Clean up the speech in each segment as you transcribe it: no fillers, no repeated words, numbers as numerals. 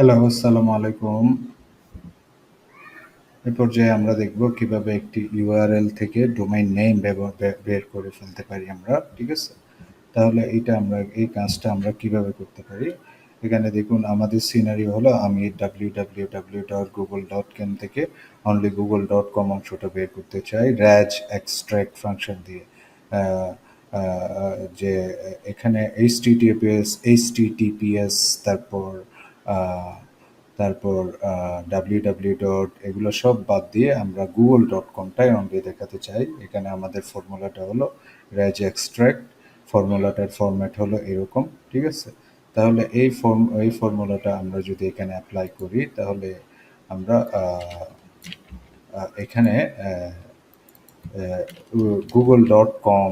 Hello, আসসালামু আলাইকুম। এ পর্যায়ে আমরা দেখব কিভাবে একটি ইউআরএল থেকে ডোমেইন নেম বের করে ফেলতে পারি আমরা। ঠিক আছে? তাহলে এই কাজটা আমরা কিভাবে করতে পারি? এখানে দেখুন আমাদের সিনারিও হলো আমি www.google.com থেকে অনলি google.com অংশটা বের করতে চাই raj extract ফাংশন দিয়ে। আ আ যে এখানে https তারপর আ তারপর ডাব্লিউ ডট এগুলো সব বাদ দিয়ে আমরা google.com-টাই অনলি দেখাতে চাই। এখানে আমাদের ফর্মুলাটা হলো raj extract, ফর্মুলাটার ফরম্যাট হলো এরকম। ঠিক আছে? তাহলে এই ফর্মুলাটা আমরা যদি এখানে এপ্লাই করি তাহলে আমরা এখানে google.com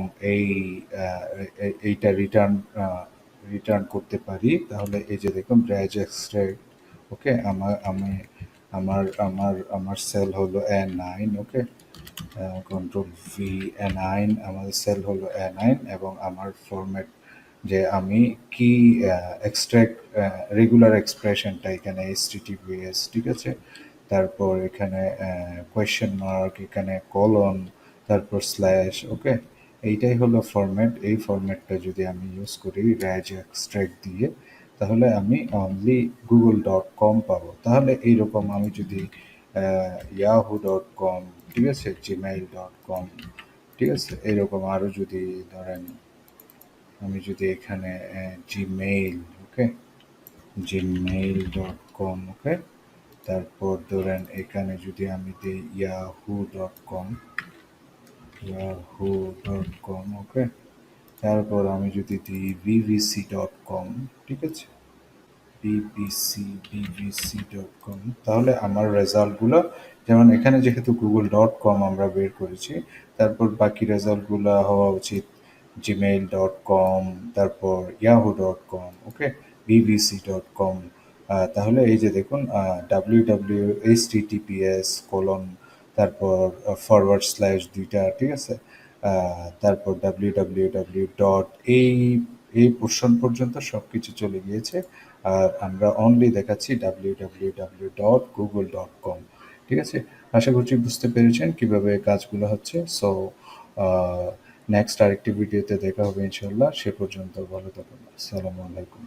এইটা রিটার্ন করতে পারি। তাহলে এই যে দেখুন raj extract, ওকে? আমার সেল হলো A9, ওকে? কন্ট্রোল ভি, A9 আমাদের সেল হলো A9 এবং আমার ফরম্যাট যে আমি কি এক্সট্রাক্ট রেগুলার এক্সপ্রেশনটা এখানে https, ঠিক আছে? তারপর এখানে কোয়েশ্চেন মার্ক, এখানে কলন, তারপর স্ল্যাশ, ওকে? এইটাই হলো ফরম্যাট। এই ফরম্যাটটা যদি আমি ইউজ করি raj extract দিয়ে তাহলে আমি অনলি google.com পাবো। তাহলে এইরকম আমি যদি yahoo.com, ঠিক আছে, gmail.com, ঠিক আছে, এরকম আরও যদি ধরেন আমি যদি এখানে জিমেইল, ওকে, gmail.com, ওকে, তারপর ধরেন এখানে যদি আমি দিই yahoo.com, ওকে, তারপর আমি যদি দিই bbc.com, ঠিক আছে, bbc.com, তাহলে আমার রেজাল্টগুলো যেমন এখানে যেহেতু google.com আমরা বের করেছি, তারপর বাকি রেজাল্টগুলো হওয়া উচিত gmail.com, তারপর yahoo.com, ওকে, bbc.com। তাহলে এই যে দেখুন https কোলন, তারপর ফরওয়ার্ড স্ল্যাশ দুইটা, ঠিক আছে, তারপর www ডট এই পোর্শন পর্যন্ত সবকিছু চলে গিয়েছে। আর আমরা অনলি দেখাচ্ছি www.google.com, ঠিক আছে? আশা করছি বুঝতে পেরেছেন কিভাবে কাজগুলো হচ্ছে। সো নেক্সট আরেকটি ভিডিওতে দেখা হবে ইনশাল্লাহ। সে পর্যন্ত ভালো থাকুন। আসসালামু আলাইকুম।